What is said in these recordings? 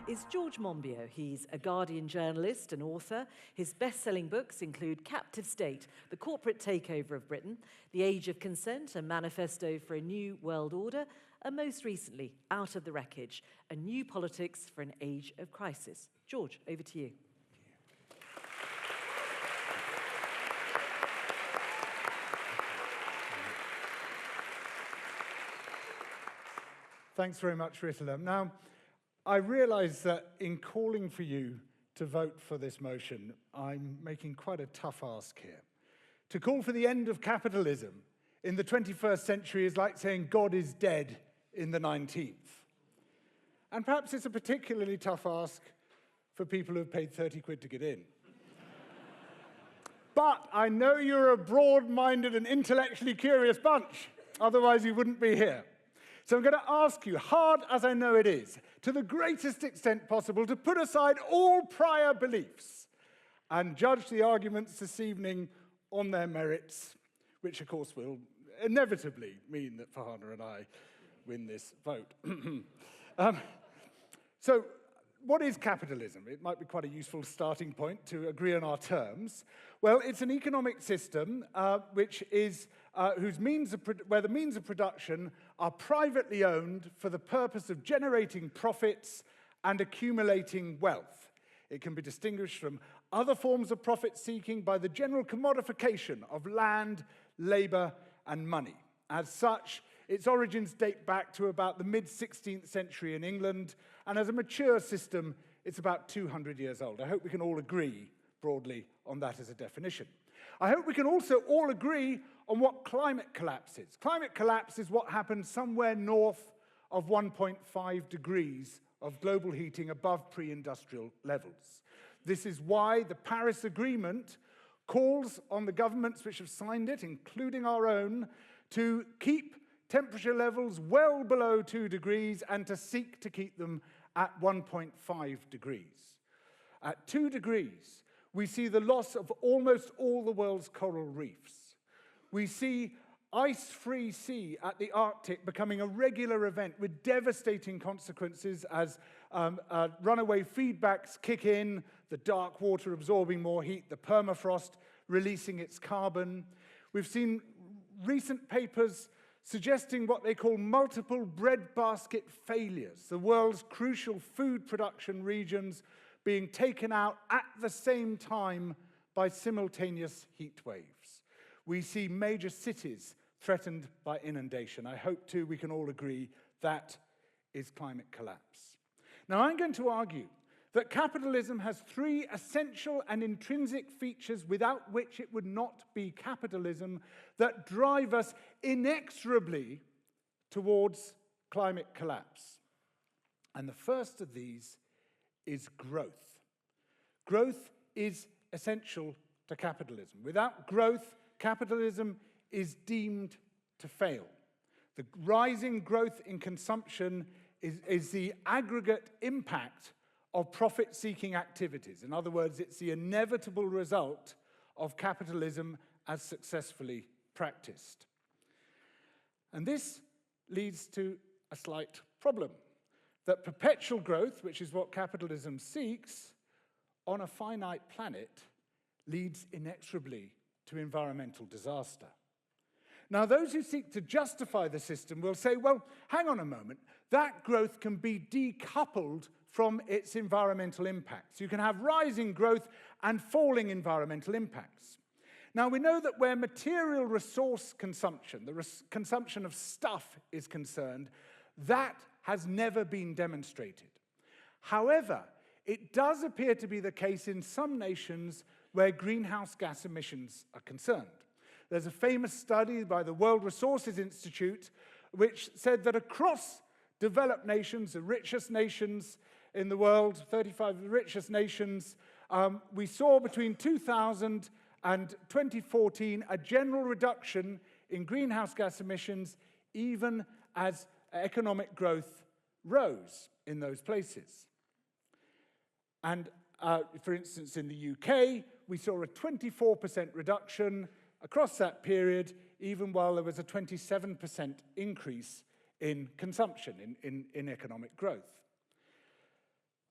is George Monbiot. He's a Guardian journalist and author. His best-selling books include Captive State, The Corporate Takeover of Britain, The Age of Consent, A Manifesto for a New World Order, and most recently, Out of the Wreckage, A New Politics for an Age of Crisis. George, over to you. Thanks very much, Rita. Now, I realise that in calling for you to vote for this motion, I'm making quite a tough ask here. To call for the end of capitalism in the 21st century is like saying God is dead in the 19th. And perhaps it's a particularly tough ask for people who have paid 30 quid to get in. But I know you're a broad-minded and intellectually curious bunch, otherwise you wouldn't be here. So I'm going to ask you, hard as I know it is, to the greatest extent possible, to put aside all prior beliefs and judge the arguments this evening on their merits, which of course will inevitably mean that Farhana and I win this vote. So what is capitalism? It might be quite a useful starting point to agree on our terms. Well, it's an economic system where the means of production are privately owned for the purpose of generating profits and accumulating wealth. It can be distinguished from other forms of profit-seeking by the general commodification of land, labor, and money. As such, its origins date back to about the mid-16th century in England, and as a mature system, it's about 200 years old. I hope we can all agree broadly on that as a definition. I hope we can also all agree on what climate collapse is. Climate collapse is what happens somewhere north of 1.5 degrees of global heating above pre-industrial levels. This is why the Paris Agreement calls on the governments which have signed it, including our own, to keep temperature levels well below 2 degrees and to seek to keep them at 1.5 degrees. At 2 degrees, we see the loss of almost all the world's coral reefs. We see ice-free sea at the Arctic becoming a regular event with devastating consequences as runaway feedbacks kick in, the dark water absorbing more heat, the permafrost releasing its carbon. We've seen recent papers suggesting what they call multiple breadbasket failures, the world's crucial food production regions being taken out at the same time by simultaneous heat waves. We see major cities threatened by inundation. I hope, too, we can all agree that is climate collapse. Now, I'm going to argue that capitalism has three essential and intrinsic features without which it would not be capitalism that drive us inexorably towards climate collapse. And the first of these is growth. Growth is essential to capitalism. Without growth, capitalism is deemed to fail. The rising growth in consumption is the aggregate impact of profit-seeking activities. In other words, it's the inevitable result of capitalism as successfully practiced. And this leads to a slight problem, that perpetual growth, which is what capitalism seeks, on a finite planet, leads inexorably to environmental disaster. Now, those who seek to justify the system will say, well, hang on a moment, that growth can be decoupled from its environmental impacts. You can have rising growth and falling environmental impacts. Now, we know that where material resource consumption, the consumption of stuff is concerned, that has never been demonstrated. However, it does appear to be the case in some nations where greenhouse gas emissions are concerned. There's a famous study by the World Resources Institute which said that across developed nations, the richest nations in the world, 35 of the richest nations, we saw between 2000 and 2014 a general reduction in greenhouse gas emissions even as economic growth rose in those places. And for instance, in the UK, we saw a 24% reduction across that period, even while there was a 27% increase in consumption, in economic growth.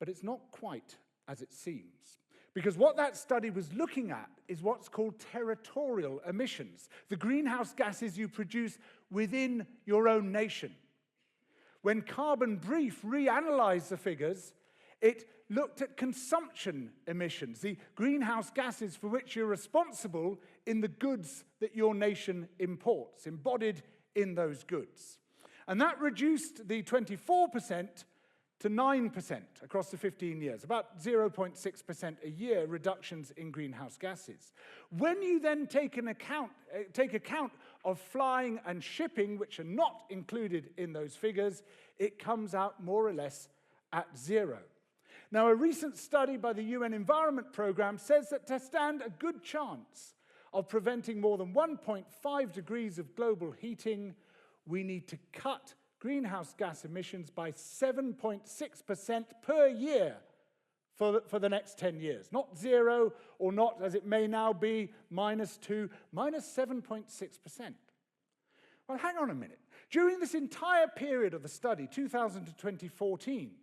But it's not quite as it seems. Because what that study was looking at is what's called territorial emissions, the greenhouse gases you produce within your own nation. When Carbon Brief reanalyzed the figures, it looked at consumption emissions, the greenhouse gases for which you're responsible in the goods that your nation imports, embodied in those goods. And that reduced the 24% to 9% across the 15 years, about 0.6% a year reductions in greenhouse gases. When you then take account of flying and shipping, which are not included in those figures, it comes out more or less at zero. Now, a recent study by the UN Environment Programme says that to stand a good chance of preventing more than 1.5 degrees of global heating, we need to cut greenhouse gas emissions by 7.6% per year for the next 10 years. Not zero, or not, as it may now be, -2, -7.6%. Well, hang on a minute. During this entire period of the study, 2000 to 2014,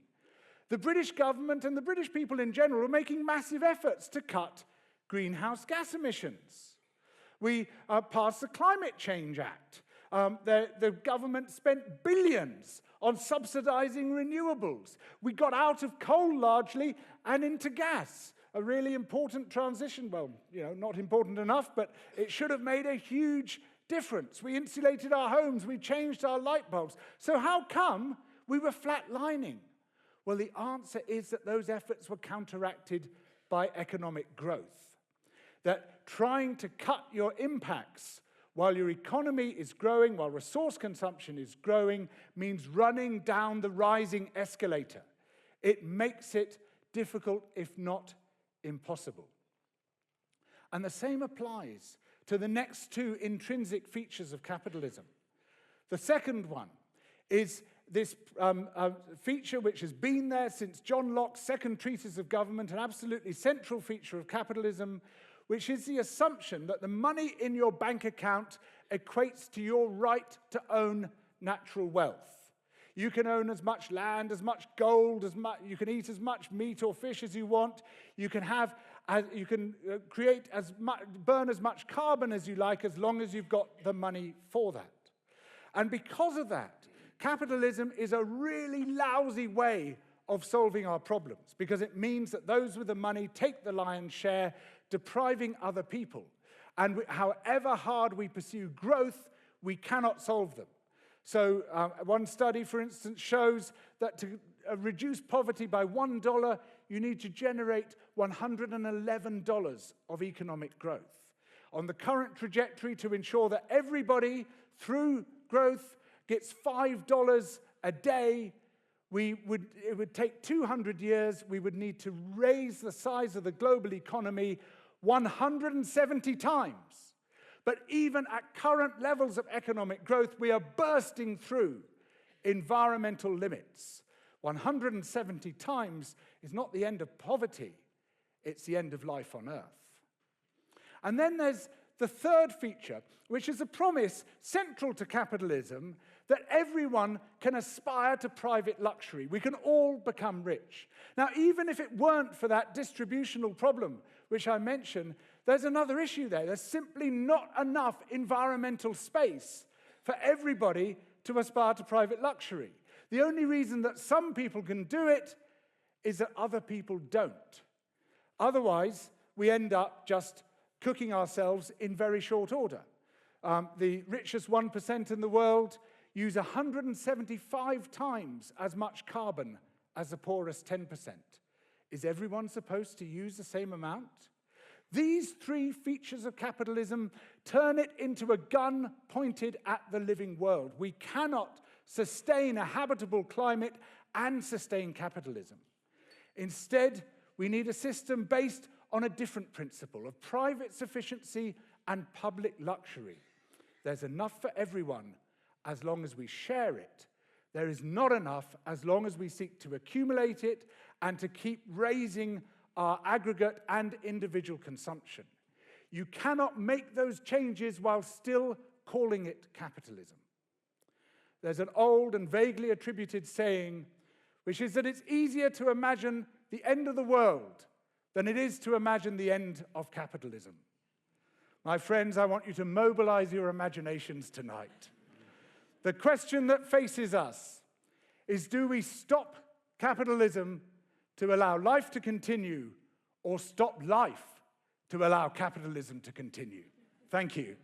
the British government and the British people in general are making massive efforts to cut greenhouse gas emissions. We passed the Climate Change Act. The government spent billions on subsidizing renewables. We got out of coal largely and into gas, a really important transition. Well, not important enough, but it should have made a huge difference. We insulated our homes, we changed our light bulbs. So how come we were flatlining? Well, the answer is that those efforts were counteracted by economic growth. That trying to cut your impacts while your economy is growing, while resource consumption is growing, means running down the rising escalator. It makes it difficult, if not impossible. And the same applies to the next two intrinsic features of capitalism. The second one is this feature which has been there since John Locke's second treatise of government, an absolutely central feature of capitalism, which is the assumption that the money in your bank account equates to your right to own natural wealth. You can own as much land, as much gold, you can eat as much meat or fish as you want. You can burn as much carbon as you like, as long as you've got the money for that. And because of that, capitalism is a really lousy way of solving our problems, because it means that those with the money take the lion's share, depriving other people. And however hard we pursue growth, we cannot solve them. So one study, for instance, shows that to reduce poverty by $1, you need to generate $111 of economic growth. On the current trajectory to ensure that everybody, through growth, gets $5 a day, it would take 200 years. We would need to raise the size of the global economy 170 times. But even at current levels of economic growth, we are bursting through environmental limits. 170 times is not the end of poverty, it's the end of life on Earth. And then there's the third feature, which is a promise central to capitalism that everyone can aspire to private luxury. We can all become rich. Now, even if it weren't for that distributional problem, which I mentioned, there's another issue there. There's simply not enough environmental space for everybody to aspire to private luxury. The only reason that some people can do it is that other people don't. Otherwise, we end up just cooking ourselves in very short order. The richest 1% in the world use 175 times as much carbon as the poorest 10%. Is everyone supposed to use the same amount? These three features of capitalism turn it into a gun pointed at the living world. We cannot sustain a habitable climate and sustain capitalism. Instead, we need a system based on a different principle of private sufficiency and public luxury. There's enough for everyone as long as we share it. There is not enough as long as we seek to accumulate it and to keep raising our aggregate and individual consumption. You cannot make those changes while still calling it capitalism. There's an old and vaguely attributed saying, which is that it's easier to imagine the end of the world than it is to imagine the end of capitalism. My friends, I want you to mobilize your imaginations tonight. The question that faces us is, do we stop capitalism to allow life to continue, or stop life to allow capitalism to continue? Thank you.